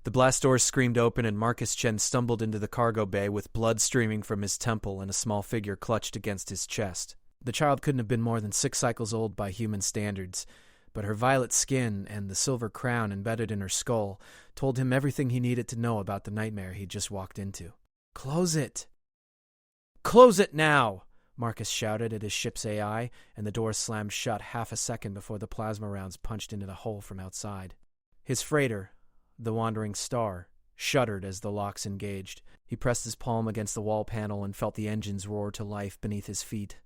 The blast doors screamed open and Marcus Chen stumbled into the cargo bay with blood streaming from his temple and a small figure clutched against his chest. The child couldn't have been more than 6 cycles old by human standards, but her violet skin and the silver crown embedded in her skull told him everything he needed to know about the nightmare he'd just walked into. "Close it! Close it now!" Marcus shouted at his ship's AI, and the door slammed shut half a second before the plasma rounds punched into the hole from outside. His freighter, the Wandering Star, shuddered as the locks engaged. He pressed his palm against the wall panel and felt the engines roar to life beneath his feet.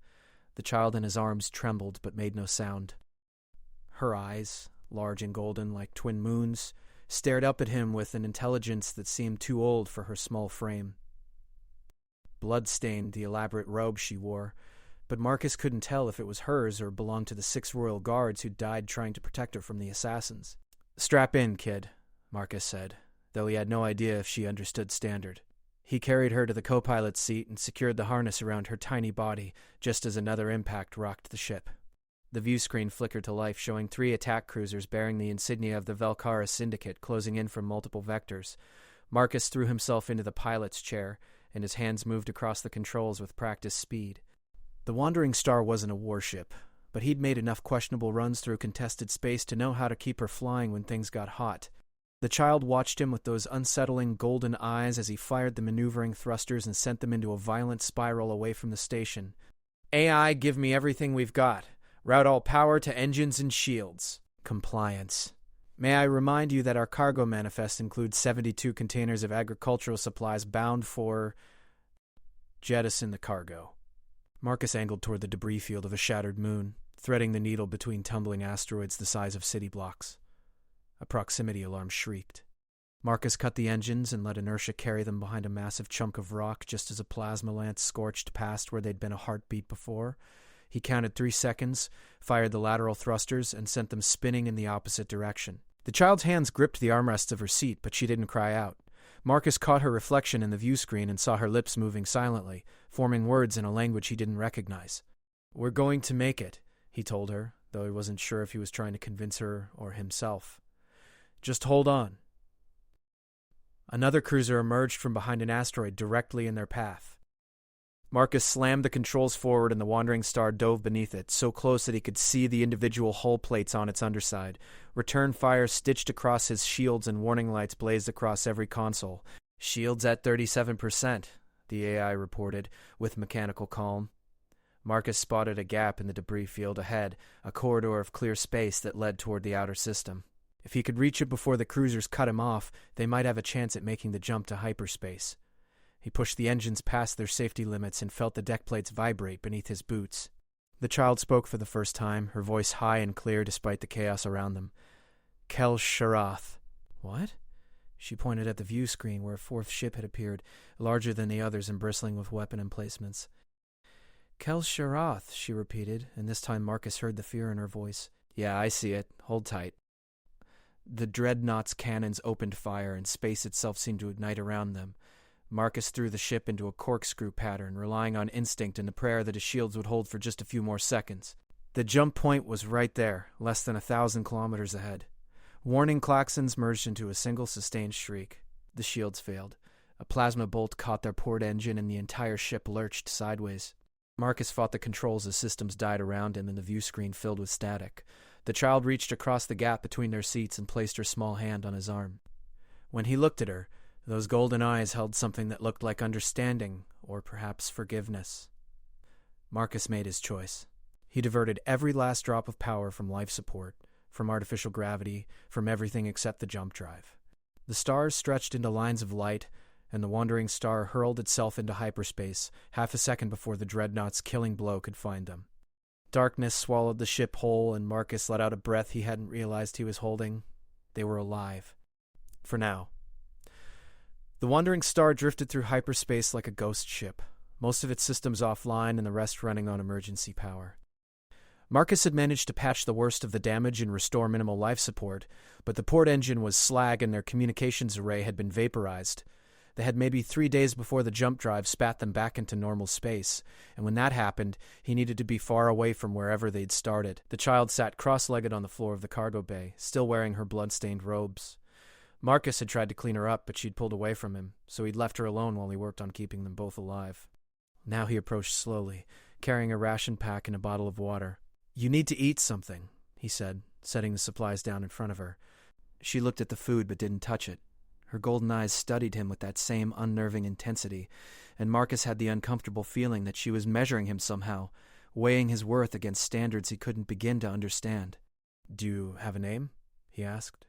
The child in his arms trembled but made no sound. Her eyes, large and golden like twin moons, stared up at him with an intelligence that seemed too old for her small frame. Blood stained the elaborate robe she wore, but Marcus couldn't tell if it was hers or belonged to the 6 royal guards who died trying to protect her from the assassins. "Strap in, kid," Marcus said, though he had no idea if she understood standard. He carried her to the co-pilot's seat and secured the harness around her tiny body just as another impact rocked the ship. The view screen flickered to life, showing 3 attack cruisers bearing the insignia of the Velcara Syndicate closing in from multiple vectors. Marcus threw himself into the pilot's chair, and his hands moved across the controls with practiced speed. The Wandering Star wasn't a warship, but he'd made enough questionable runs through contested space to know how to keep her flying when things got hot. The child watched him with those unsettling golden eyes as he fired the maneuvering thrusters and sent them into a violent spiral away from the station. "AI, give me everything we've got. Route all power to engines and shields." Compliance. "May I remind you that our cargo manifest includes 72 containers of agricultural supplies bound for..." "Jettison the cargo." Marcus angled toward the debris field of a shattered moon, threading the needle between tumbling asteroids the size of city blocks. A proximity alarm shrieked. Marcus cut the engines and let inertia carry them behind a massive chunk of rock just as a plasma lance scorched past where they'd been a heartbeat before. He counted 3 seconds, fired the lateral thrusters, and sent them spinning in the opposite direction. The child's hands gripped the armrests of her seat, but she didn't cry out. Marcus caught her reflection in the view screen and saw her lips moving silently, forming words in a language he didn't recognize. "We're going to make it," he told her, though he wasn't sure if he was trying to convince her or himself. "Just hold on." Another cruiser emerged from behind an asteroid directly in their path. Marcus slammed the controls forward and the Wandering Star dove beneath it, so close that he could see the individual hull plates on its underside. Return fire stitched across his shields and warning lights blazed across every console. "Shields at 37%, the AI reported, with mechanical calm. Marcus spotted a gap in the debris field ahead, a corridor of clear space that led toward the outer system. If he could reach it before the cruisers cut him off, they might have a chance at making the jump to hyperspace. He pushed the engines past their safety limits and felt the deck plates vibrate beneath his boots. The child spoke for the first time, her voice high and clear despite the chaos around them. "Kel Sharath." "What?" She pointed at the view screen where a 4th ship had appeared, larger than the others and bristling with weapon emplacements. "Kel Sharath," she repeated, and this time Marcus heard the fear in her voice. "Yeah, I see it. Hold tight." The dreadnought's cannons opened fire, and space itself seemed to ignite around them. Marcus threw the ship into a corkscrew pattern, relying on instinct and the prayer that his shields would hold for just a few more seconds. The jump point was right there, less than 1,000 kilometers ahead. Warning klaxons merged into a single sustained shriek. The shields failed. A plasma bolt caught their port engine, and the entire ship lurched sideways. Marcus fought the controls as systems died around him and the view screen filled with static. The child reached across the gap between their seats and placed her small hand on his arm. When he looked at her, those golden eyes held something that looked like understanding, or perhaps forgiveness. Marcus made his choice. He diverted every last drop of power from life support, from artificial gravity, from everything except the jump drive. The stars stretched into lines of light, and the Wandering Star hurled itself into hyperspace, half a second before the dreadnought's killing blow could find them. Darkness swallowed the ship whole, and Marcus let out a breath he hadn't realized he was holding. They were alive. For now. The Wandering Star drifted through hyperspace like a ghost ship, most of its systems offline and the rest running on emergency power. Marcus had managed to patch the worst of the damage and restore minimal life support, but the port engine was slag and their communications array had been vaporized. They had maybe 3 days before the jump drive spat them back into normal space, and when that happened, he needed to be far away from wherever they'd started. The child sat cross-legged on the floor of the cargo bay, still wearing her blood-stained robes. Marcus had tried to clean her up, but she'd pulled away from him, so he'd left her alone while he worked on keeping them both alive. Now he approached slowly, carrying a ration pack and a bottle of water. "You need to eat something," he said, setting the supplies down in front of her. She looked at the food but didn't touch it. Her golden eyes studied him with that same unnerving intensity, and Marcus had the uncomfortable feeling that she was measuring him somehow, weighing his worth against standards he couldn't begin to understand. "Do you have a name?" he asked.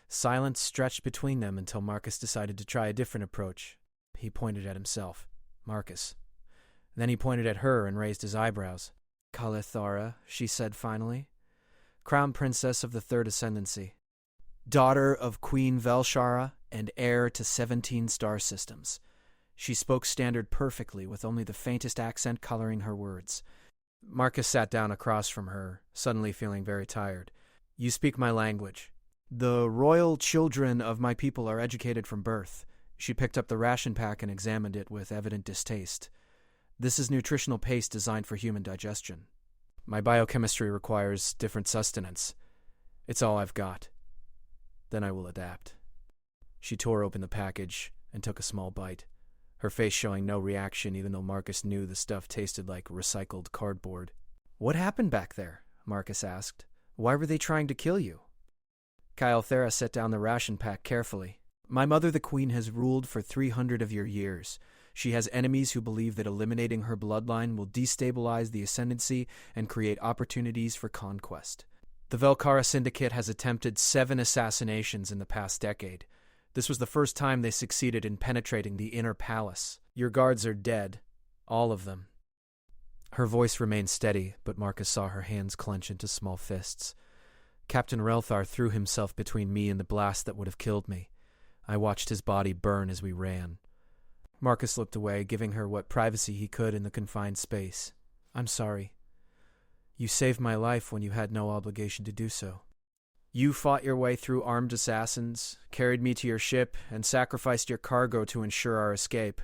Silence stretched between them until Marcus decided to try a different approach. He pointed at himself. Marcus. Then he pointed at her and raised his eyebrows. "Kalithara," she said finally. "Crown Princess of the Third Ascendancy. Daughter of Queen Velshara and heir to 17 star systems." She spoke standard perfectly, with only the faintest accent coloring her words. Marcus sat down across from her, suddenly feeling very tired. "You speak my language. The royal children of my people are educated from birth." She picked up the ration pack and examined it with evident distaste. "This is nutritional paste designed for human digestion. My biochemistry requires different sustenance. It's all I've got. Then I will adapt." She tore open the package and took a small bite, her face showing no reaction even though Marcus knew the stuff tasted like recycled cardboard. "What happened back there?" Marcus asked. "Why were they trying to kill you?" Kyalthera set down the ration pack carefully. "My mother, the queen, has ruled for 300 of your years. She has enemies who believe that eliminating her bloodline will destabilize the ascendancy and create opportunities for conquest. The Velkara Syndicate has attempted 7 assassinations in the past decade. This was the first time they succeeded in penetrating the inner palace. Your guards are dead. All of them." Her voice remained steady, but Marcus saw her hands clench into small fists. "Captain Relthar threw himself between me and the blast that would have killed me. I watched his body burn as we ran." Marcus looked away, giving her what privacy he could in the confined space. "I'm sorry. You saved my life when you had no obligation to do so. You fought your way through armed assassins, carried me to your ship, and sacrificed your cargo to ensure our escape.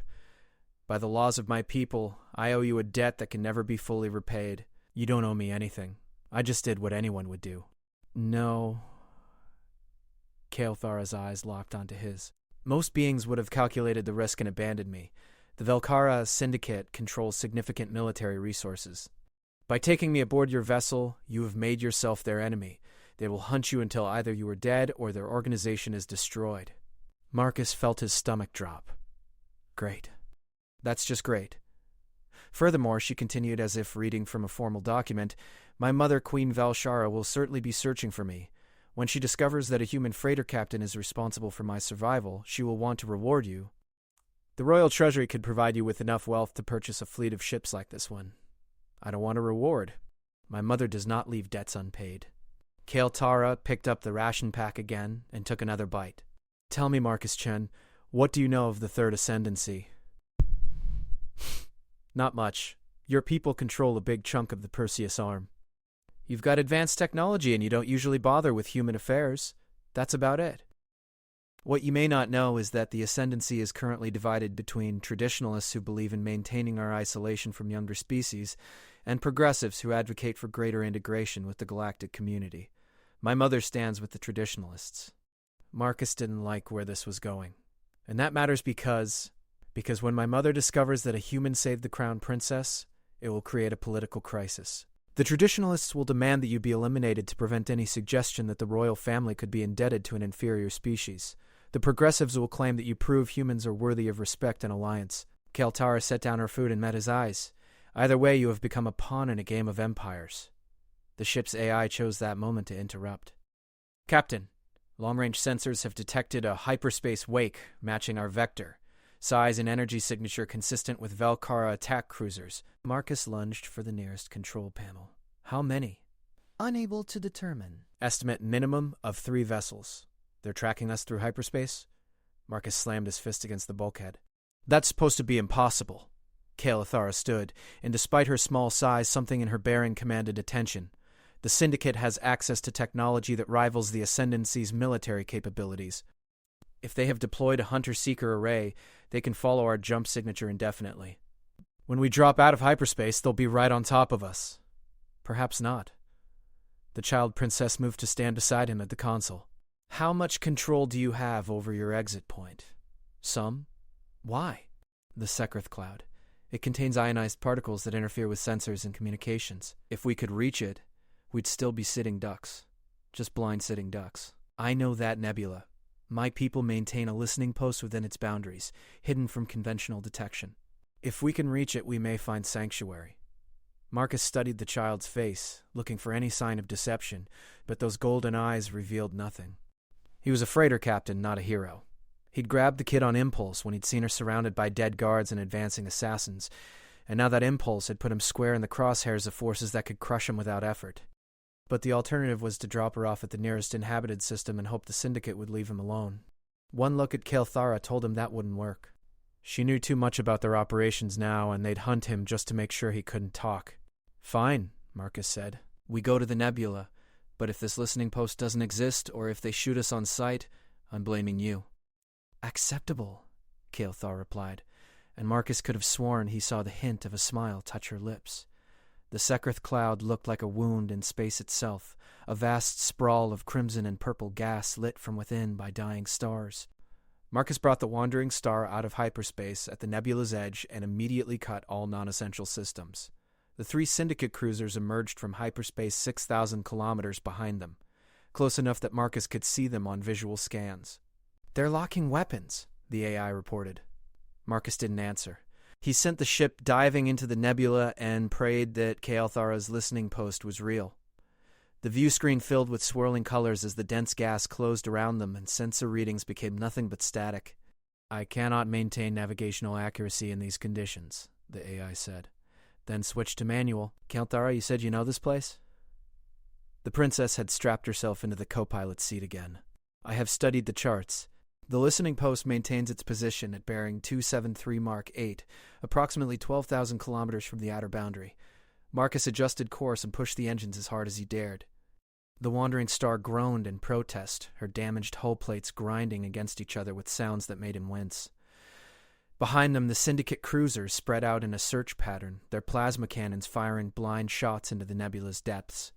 By the laws of my people, I owe you a debt that can never be fully repaid. You don't owe me anything. I just did what anyone would do." "No." Kael'thara's eyes locked onto his. "Most beings would have calculated the risk and abandoned me. The Velkara Syndicate controls significant military resources. By taking me aboard your vessel, you have made yourself their enemy. They will hunt you until either you are dead or their organization is destroyed." Marcus felt his stomach drop. "Great. That's just great." Furthermore, she continued as if reading from a formal document, "My mother, Queen Velshara, will certainly be searching for me. When she discovers that a human freighter captain is responsible for my survival, she will want to reward you. The Royal Treasury could provide you with enough wealth to purchase a fleet of ships like this one. I don't want a reward. My mother does not leave debts unpaid." Kael'thara picked up the ration pack again and took another bite. "Tell me, Marcus Chen, what do you know of the Third Ascendancy?" "Not much. Your people control a big chunk of the Perseus arm. You've got advanced technology and you don't usually bother with human affairs. That's about it. What you may not know is that the Ascendancy is currently divided between traditionalists who believe in maintaining our isolation from younger species and progressives who advocate for greater integration with the galactic community. My mother stands with the traditionalists." Marcus didn't like where this was going. "And that matters because when my mother discovers that a human saved the Crown Princess, it will create a political crisis. The traditionalists will demand that you be eliminated to prevent any suggestion that the royal family could be indebted to an inferior species. The progressives will claim that you prove humans are worthy of respect and alliance." Kael'thara set down her food and met his eyes. "Either way, you have become a pawn in a game of empires." The ship's AI chose that moment to interrupt. "Captain, long-range sensors have detected a hyperspace wake matching our vector. Size and energy signature consistent with Velkara attack cruisers." Marcus lunged for the nearest control panel. "How many?" "Unable to determine. Estimate minimum of 3 vessels. They're tracking us through hyperspace?" Marcus slammed his fist against the bulkhead. "That's supposed to be impossible." Kael'thara stood, and despite her small size, something in her bearing commanded attention. The Syndicate has access to technology that rivals the Ascendancy's military capabilities. If they have deployed a hunter-seeker array, they can follow our jump signature indefinitely. When we drop out of hyperspace, they'll be right on top of us. Perhaps not. The child princess moved to stand beside him at the console. How much control do you have over your exit point? Some? Why? The Sekrith Cloud. It contains ionized particles that interfere with sensors and communications. If we could reach it, we'd still be sitting ducks. Just blind sitting ducks. I know that nebula. My people maintain a listening post within its boundaries, hidden from conventional detection. If we can reach it, we may find sanctuary. Marcus studied the child's face, looking for any sign of deception, but those golden eyes revealed nothing. He was a freighter captain, not a hero. He'd grabbed the kid on impulse when he'd seen her surrounded by dead guards and advancing assassins, and now that impulse had put him square in the crosshairs of forces that could crush him without effort. But the alternative was to drop her off at the nearest inhabited system and hope the Syndicate would leave him alone. One look at Kael'thara told him that wouldn't work. She knew too much about their operations now, and they'd hunt him just to make sure he couldn't talk. Fine, Marcus said. We go to the nebula, but if this listening post doesn't exist, or if they shoot us on sight, I'm blaming you. Acceptable, Kael'thara replied, and Marcus could have sworn he saw the hint of a smile touch her lips. The Sekrith Cloud looked like a wound in space itself, a vast sprawl of crimson and purple gas lit from within by dying stars. Marcus brought the wandering star out of hyperspace at the nebula's edge and immediately cut all non-essential systems. The 3 Syndicate cruisers emerged from hyperspace 6,000 kilometers behind them, close enough that Marcus could see them on visual scans. They're locking weapons, the AI reported. Marcus didn't answer. He sent the ship diving into the nebula and prayed that Kael'thara's listening post was real. The view screen filled with swirling colors as the dense gas closed around them and sensor readings became nothing but static. I cannot maintain navigational accuracy in these conditions, the AI said. Then switched to manual. Kael'thara, you said you know this place? The princess had strapped herself into the co-pilot seat again. I have studied the charts. The listening post maintains its position at bearing 273 Mark 8, approximately 12,000 kilometers from the outer boundary. Marcus adjusted course and pushed the engines as hard as he dared. The wandering star groaned in protest, her damaged hull plates grinding against each other with sounds that made him wince. Behind them, the Syndicate cruisers spread out in a search pattern, their plasma cannons firing blind shots into the nebula's depths.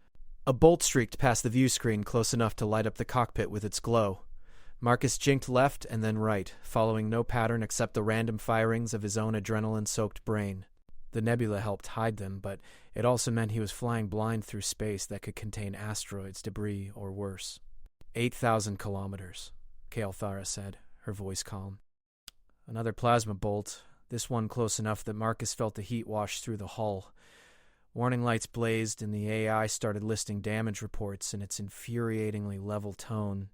A bolt streaked past the view screen close enough to light up the cockpit with its glow. Marcus jinked left and then right, following no pattern except the random firings of his own adrenaline-soaked brain. The nebula helped hide them, but it also meant he was flying blind through space that could contain asteroids, debris, or worse. 8,000 kilometers, Kael'thara said, her voice calm. Another plasma bolt, this one close enough that Marcus felt the heat wash through the hull. Warning lights blazed, and the AI started listing damage reports in its infuriatingly level tone.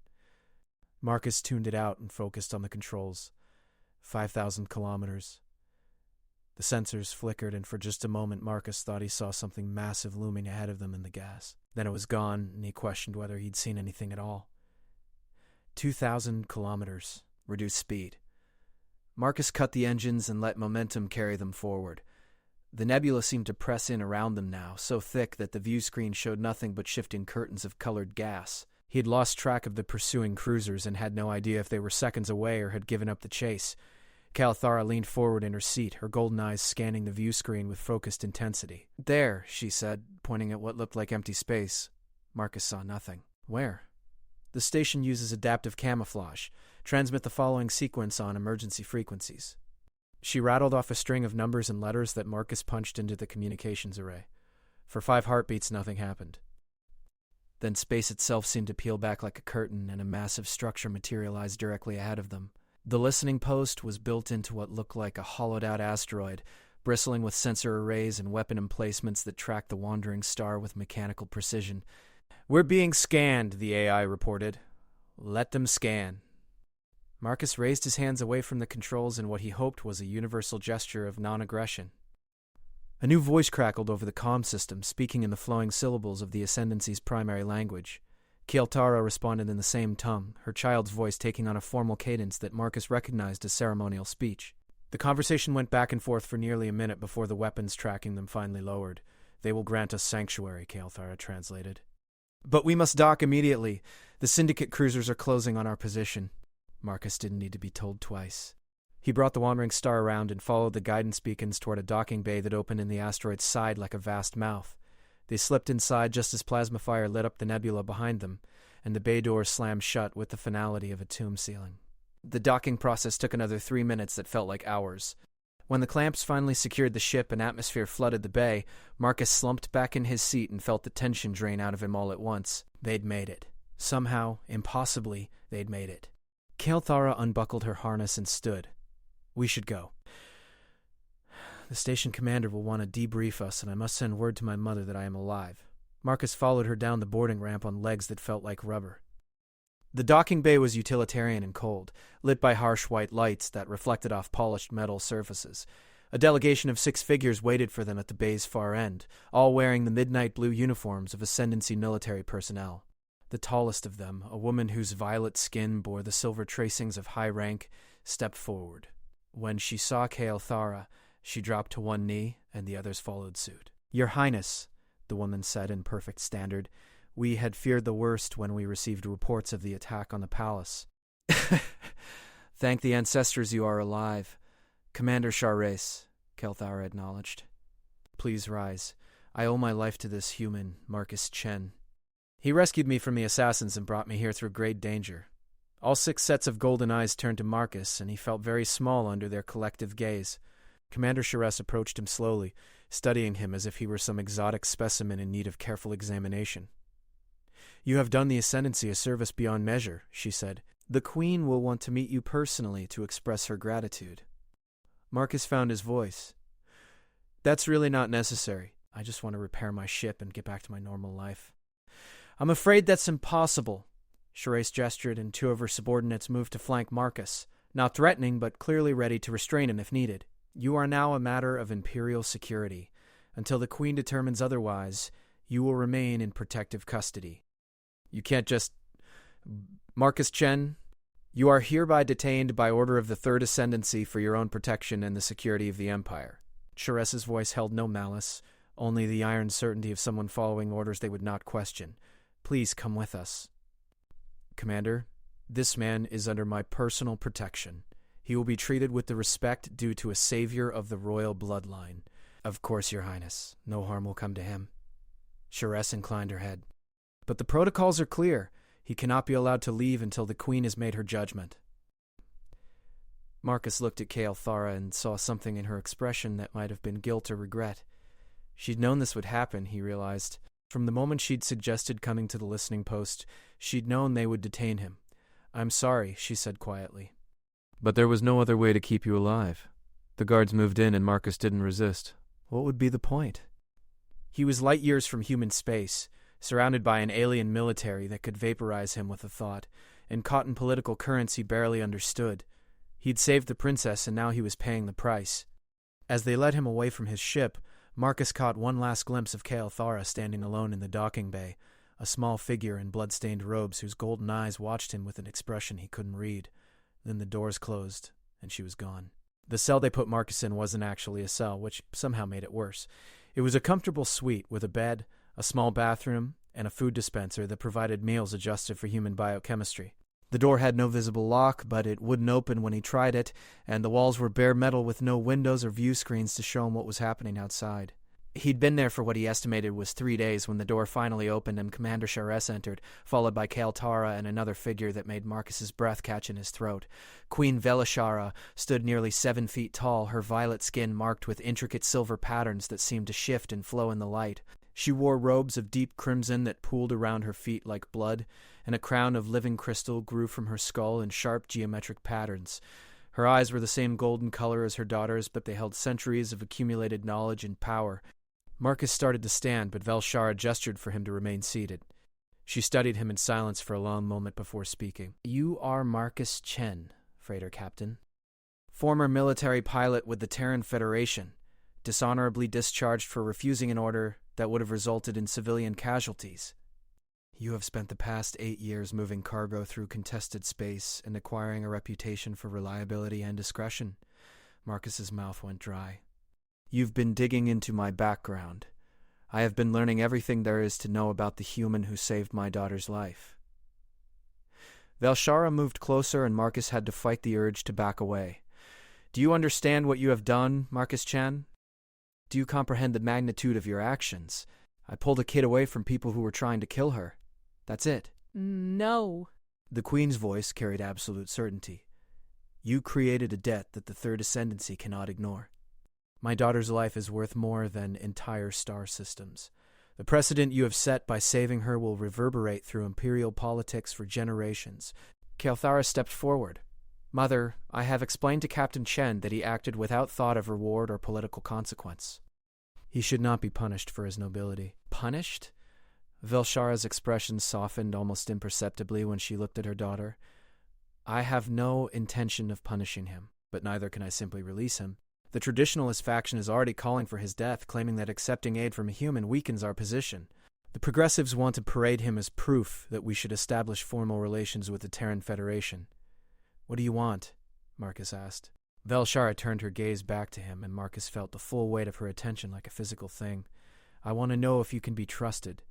Marcus tuned it out and focused on the controls. 5,000 kilometers. The sensors flickered, and for just a moment Marcus thought he saw something massive looming ahead of them in the gas. Then it was gone, and he questioned whether he'd seen anything at all. 2,000 kilometers. Reduced speed. Marcus cut the engines and let momentum carry them forward. The nebula seemed to press in around them now, so thick that the view screen showed nothing but shifting curtains of colored gas. He had lost track of the pursuing cruisers and had no idea if they were seconds away or had given up the chase. Kael'thara leaned forward in her seat, her golden eyes scanning the view screen with focused intensity. There, she said, pointing at what looked like empty space. Marcus saw nothing. Where? The station uses adaptive camouflage. Transmit the following sequence on emergency frequencies. She rattled off a string of numbers and letters that Marcus punched into the communications array. For 5 heartbeats, nothing happened. Then space itself seemed to peel back like a curtain, and a massive structure materialized directly ahead of them. The listening post was built into what looked like a hollowed-out asteroid, bristling with sensor arrays and weapon emplacements that tracked the wandering star with mechanical precision. We're being scanned, the AI reported. Let them scan. Marcus raised his hands away from the controls in what he hoped was a universal gesture of non-aggression. A new voice crackled over the comm system, speaking in the flowing syllables of the Ascendancy's primary language. Kael'thara responded in the same tongue, her child's voice taking on a formal cadence that Marcus recognized as ceremonial speech. The conversation went back and forth for nearly a minute before the weapons tracking them finally lowered. They will grant us sanctuary, Kael'thara translated. But we must dock immediately. The Syndicate cruisers are closing on our position. Marcus didn't need to be told twice. He brought the wandering star around and followed the guidance beacons toward a docking bay that opened in the asteroid's side like a vast mouth. They slipped inside just as plasma fire lit up the nebula behind them, and the bay door slammed shut with the finality of a tomb ceiling. The docking process took another 3 minutes that felt like hours. When the clamps finally secured the ship and atmosphere flooded the bay, Marcus slumped back in his seat and felt the tension drain out of him all at once. They'd made it. Somehow, impossibly, they'd made it. Kael'thara unbuckled her harness and stood. We should go. The station commander will want to debrief us, and I must send word to my mother that I am alive. Marcus followed her down the boarding ramp on legs that felt like rubber. The docking bay was utilitarian and cold, lit by harsh white lights that reflected off polished metal surfaces. A delegation of 6 figures waited for them at the bay's far end, all wearing the midnight blue uniforms of Ascendancy military personnel. The tallest of them, a woman whose violet skin bore the silver tracings of high rank, stepped forward. When she saw Kael'thara, she dropped to one knee, and the others followed suit. "Your Highness," the woman said in perfect standard, "we had feared the worst when we received reports of the attack on the palace." "Thank the ancestors you are alive. Commander Charres," Kael'thara acknowledged. "Please rise. I owe my life to this human, Marcus Chen. He rescued me from the assassins and brought me here through great danger." All 6 sets of golden eyes turned to Marcus, and he felt very small under their collective gaze. Commander Charres approached him slowly, studying him as if he were some exotic specimen in need of careful examination. "You have done the Ascendancy a service beyond measure," she said. "The Queen will want to meet you personally to express her gratitude." Marcus found his voice. "That's really not necessary. I just want to repair my ship and get back to my normal life." "I'm afraid that's impossible." Charres gestured, and 2 of her subordinates moved to flank Marcus, not threatening but clearly ready to restrain him if needed. "You are now a matter of Imperial security. Until the Queen determines otherwise, you will remain in protective custody. You can't just... Marcus Chen, you are hereby detained by order of the Third Ascendancy for your own protection and the security of the Empire." Charres's voice held no malice, only the iron certainty of someone following orders they would not question. "Please come with us." "Commander, this man is under my personal protection. He will be treated with the respect due to a savior of the royal bloodline." "Of course, Your Highness. No harm will come to him." Charres inclined her head. "But the protocols are clear. He cannot be allowed to leave until the Queen has made her judgment." Marcus looked at Kael'thara and saw something in her expression that might have been guilt or regret. She'd known this would happen, he realized. From the moment she'd suggested coming to the listening post, she'd known they would detain him. "I'm sorry," she said quietly. "But there was no other way to keep you alive. The guards moved in and Marcus didn't resist." "What would be the point?" He was light years from human space, surrounded by an alien military that could vaporize him with a thought, and caught in political currents he barely understood. He'd saved the princess, and now he was paying the price. As they led him away from his ship, Marcus caught one last glimpse of Kael'thara standing alone in the docking bay, a small figure in blood-stained robes whose golden eyes watched him with an expression he couldn't read. Then the doors closed, and she was gone. The cell they put Marcus in wasn't actually a cell, which somehow made it worse. It was a comfortable suite with a bed, a small bathroom, and a food dispenser that provided meals adjusted for human biochemistry. The door had no visible lock, but it wouldn't open when he tried it, and the walls were bare metal with no windows or view screens to show him what was happening outside. He'd been there for what he estimated was 3 days when the door finally opened and Commander Charres entered, followed by Kael'thara and another figure that made Marcus's breath catch in his throat. Queen Velishara stood nearly 7 feet tall, her violet skin marked with intricate silver patterns that seemed to shift and flow in the light. She wore robes of deep crimson that pooled around her feet like blood, and a crown of living crystal grew from her skull in sharp geometric patterns. Her eyes were the same golden color as her daughter's, but they held centuries of accumulated knowledge and power. Marcus started to stand, but Velishara gestured for him to remain seated. She studied him in silence for a long moment before speaking. "You are Marcus Chen, freighter captain. Former military pilot with the Terran Federation, dishonorably discharged for refusing an order that would have resulted in civilian casualties. You have spent the past 8 years moving cargo through contested space and acquiring a reputation for reliability and discretion." Marcus's mouth went dry. "You've been digging into my background. I have been learning everything there is to know about the human who saved my daughter's life." Velishara moved closer, and Marcus had to fight the urge to back away. "Do you understand what you have done, Marcus Chen? Do you comprehend the magnitude of your actions? I pulled a kid away from people who were trying to kill her. That's it. No. The Queen's voice carried absolute certainty. You created a debt that the Third Ascendancy cannot ignore. My daughter's life is worth more than entire star systems. The precedent you have set by saving her will reverberate through imperial politics for generations. Kael'thara stepped forward. Mother, I have explained to Captain Chen that he acted without thought of reward or political consequence. He should not be punished for his nobility. Punished? Velshara's expression softened almost imperceptibly when she looked at her daughter. I have no intention of punishing him, but neither can I simply release him. The traditionalist faction is already calling for his death, claiming that accepting aid from a human weakens our position. The progressives want to parade him as proof that we should establish formal relations with the Terran Federation. What do you want? Marcus asked. Velshara turned her gaze back to him, and Marcus felt the full weight of her attention like a physical thing. I want to know if you can be trusted.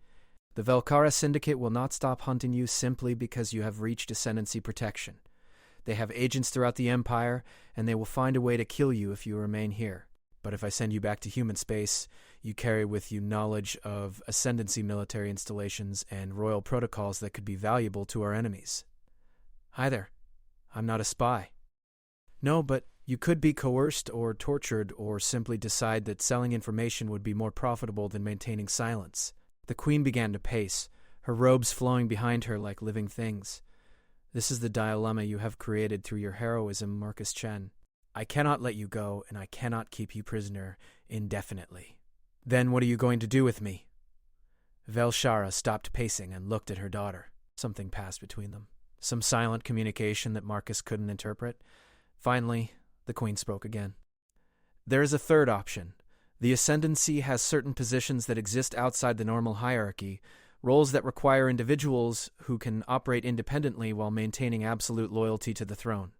The Velkara Syndicate will not stop hunting you simply because you have reached ascendancy protection. They have agents throughout the Empire, and they will find a way to kill you if you remain here. But if I send you back to human space, you carry with you knowledge of ascendancy military installations and royal protocols that could be valuable to our enemies. Hi there. I'm not a spy. No, but you could be coerced or tortured or simply decide that selling information would be more profitable than maintaining silence. The Queen began to pace, her robes flowing behind her like living things. This is the dilemma you have created through your heroism, Marcus Chen. I cannot let you go, and I cannot keep you prisoner indefinitely. Then what are you going to do with me? Velshara stopped pacing and looked at her daughter. Something passed between them. Some silent communication that Marcus couldn't interpret. Finally, the Queen spoke again. There is a third option. The Ascendancy has certain positions that exist outside the normal hierarchy, roles that require individuals who can operate independently while maintaining absolute loyalty to the throne.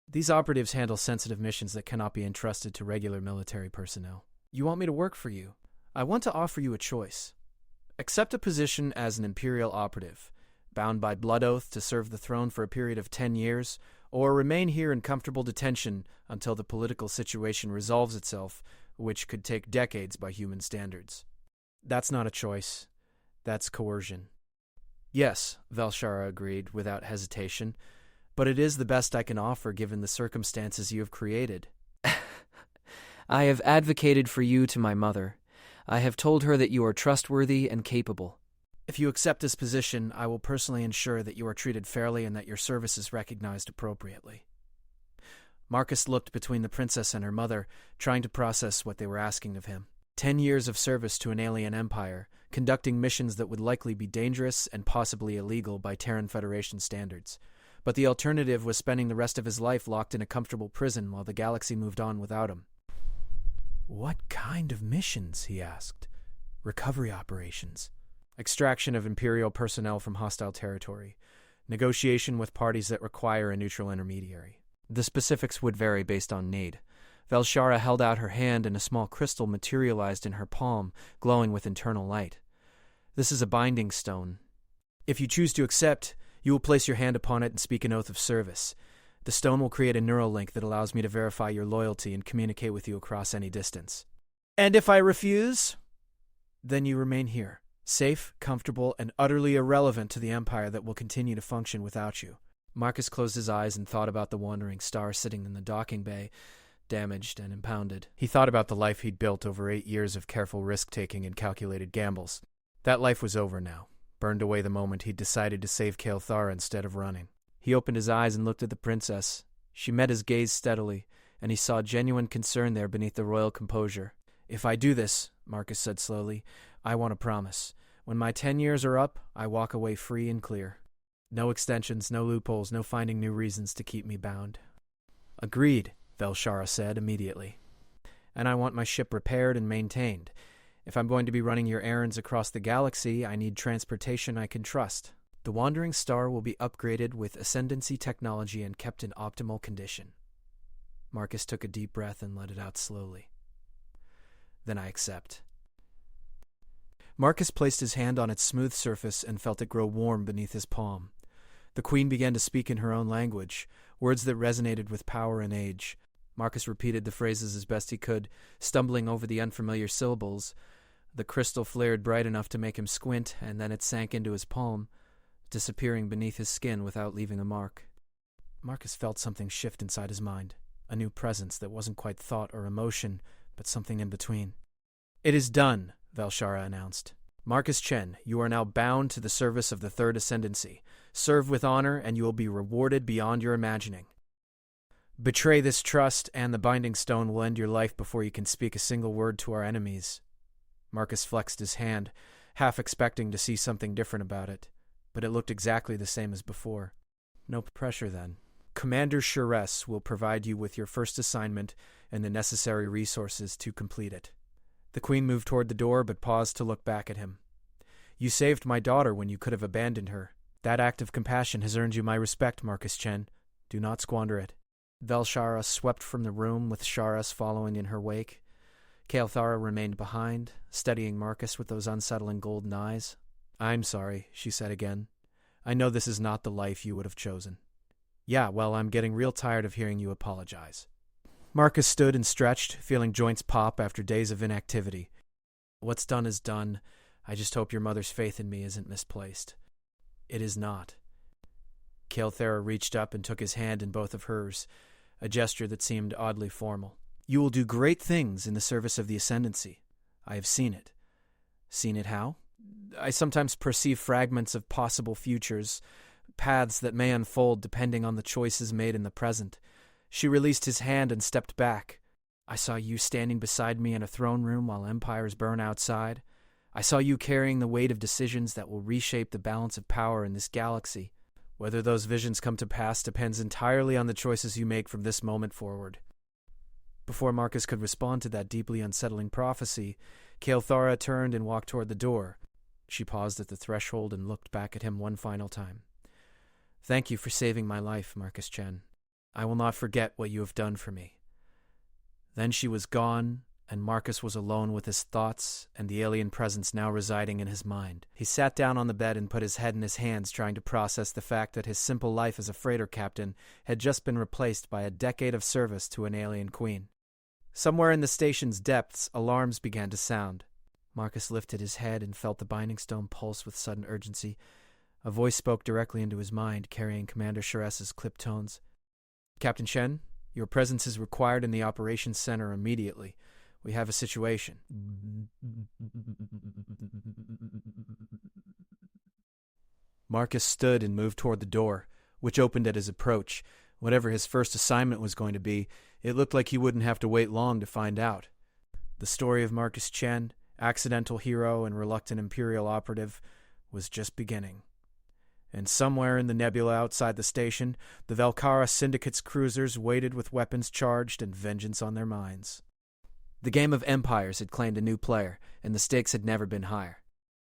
These operatives handle sensitive missions that cannot be entrusted to regular military personnel. You want me to work for you? I want to offer you a choice. Accept a position as an Imperial operative, bound by blood oath to serve the throne for a period of 10 years, or remain here in comfortable detention until the political situation resolves itself, which could take decades by human standards. That's not a choice. That's coercion. Yes, Velshara agreed without hesitation, but it is the best I can offer given the circumstances you have created. I have advocated for you to my mother. I have told her that you are trustworthy and capable. If you accept this position, I will personally ensure that you are treated fairly and that your service is recognized appropriately. Marcus looked between the princess and her mother, trying to process what they were asking of him. 10 years of service to an alien empire, conducting missions that would likely be dangerous and possibly illegal by Terran Federation standards. But the alternative was spending the rest of his life locked in a comfortable prison while the galaxy moved on without him. What kind of missions? He asked. Recovery operations. Extraction of Imperial personnel from hostile territory. Negotiation with parties that require a neutral intermediary. The specifics would vary based on need. Velshara held out her hand and a small crystal materialized in her palm, glowing with internal light. This is a binding stone. If you choose to accept, you will place your hand upon it and speak an oath of service. The stone will create a neural link that allows me to verify your loyalty and communicate with you across any distance. And if I refuse? Then you remain here, safe, comfortable, and utterly irrelevant to the Empire that will continue to function without you. Marcus closed his eyes and thought about the wandering star sitting in the docking bay, damaged and impounded. He thought about the life he'd built over 8 years of careful risk-taking and calculated gambles. That life was over now, burned away the moment he'd decided to save Kael'thara instead of running. He opened his eyes and looked at the princess. She met his gaze steadily, and he saw genuine concern there beneath the royal composure. If I do this, Marcus said slowly, I want a promise. When my 10 years are up, I walk away free and clear. No extensions, no loopholes, no finding new reasons to keep me bound. Agreed, Velshara said immediately. And I want my ship repaired and maintained. If I'm going to be running your errands across the galaxy, I need transportation I can trust. The wandering star will be upgraded with ascendancy technology and kept in optimal condition. Marcus took a deep breath and let it out slowly. Then I accept. Marcus placed his hand on its smooth surface and felt it grow warm beneath his palm. The Queen began to speak in her own language, words that resonated with power and age. Marcus repeated the phrases as best he could, stumbling over the unfamiliar syllables. The crystal flared bright enough to make him squint, and then it sank into his palm. disappearing beneath his skin without leaving a mark. Marcus felt something shift inside his mind, a new presence that wasn't quite thought or emotion, but something in between. "It is done," Velshara announced. "Marcus Chen, you are now bound to the service of the Third Ascendancy. Serve with honor, and you will be rewarded beyond your imagining. Betray this trust, and the Binding Stone will end your life before you can speak a single word to our enemies." Marcus flexed his hand, half expecting to see something different about it, but it looked exactly the same as before. "No pressure, then. Commander Shures will provide you with your first assignment and the necessary resources to complete it." The Queen moved toward the door, but paused to look back at him. "You saved my daughter when you could have abandoned her. That act of compassion has earned you my respect, Marcus Chen. Do not squander it." Velshara swept from the room, with Sharas following in her wake. Kael'thara remained behind, studying Marcus with those unsettling golden eyes. "I'm sorry," she said again. "I know this is not the life you would have chosen." "Yeah, well, I'm getting real tired of hearing you apologize." Marcus stood and stretched, feeling joints pop after days of inactivity. "What's done is done. I just hope your mother's faith in me isn't misplaced." "It is not." Kael'thara reached up and took his hand in both of hers, a gesture that seemed oddly formal. "You will do great things in the service of the Ascendancy. I have seen it." "Seen it how?" "I sometimes perceive fragments of possible futures, paths that may unfold depending on the choices made in the present." She released his hand and stepped back. "I saw you standing beside me in a throne room while empires burn outside. I saw you carrying the weight of decisions that will reshape the balance of power in this galaxy. Whether those visions come to pass depends entirely on the choices you make from this moment forward." Before Marcus could respond to that deeply unsettling prophecy, Kael'thara turned and walked toward the door. She paused at the threshold and looked back at him one final time. "Thank you for saving my life, Marcus Chen. I will not forget what you have done for me." Then she was gone, and Marcus was alone with his thoughts and the alien presence now residing in his mind. He sat down on the bed and put his head in his hands, trying to process the fact that his simple life as a freighter captain had just been replaced by a decade of service to an alien queen. Somewhere in the station's depths, alarms began to sound. Marcus lifted his head and felt the Binding Stone pulse with sudden urgency. A voice spoke directly into his mind, carrying Commander Shures's clipped tones. "Captain Chen, your presence is required in the operations center immediately. We have a situation." Marcus stood and moved toward the door, which opened at his approach. Whatever his first assignment was going to be, it looked like he wouldn't have to wait long to find out. The story of Marcus Chen, accidental hero and reluctant Imperial operative, was just beginning. And somewhere in the nebula outside the station, the Velkara Syndicate's cruisers waited with weapons charged and vengeance on their minds. The game of empires had claimed a new player, and the stakes had never been higher.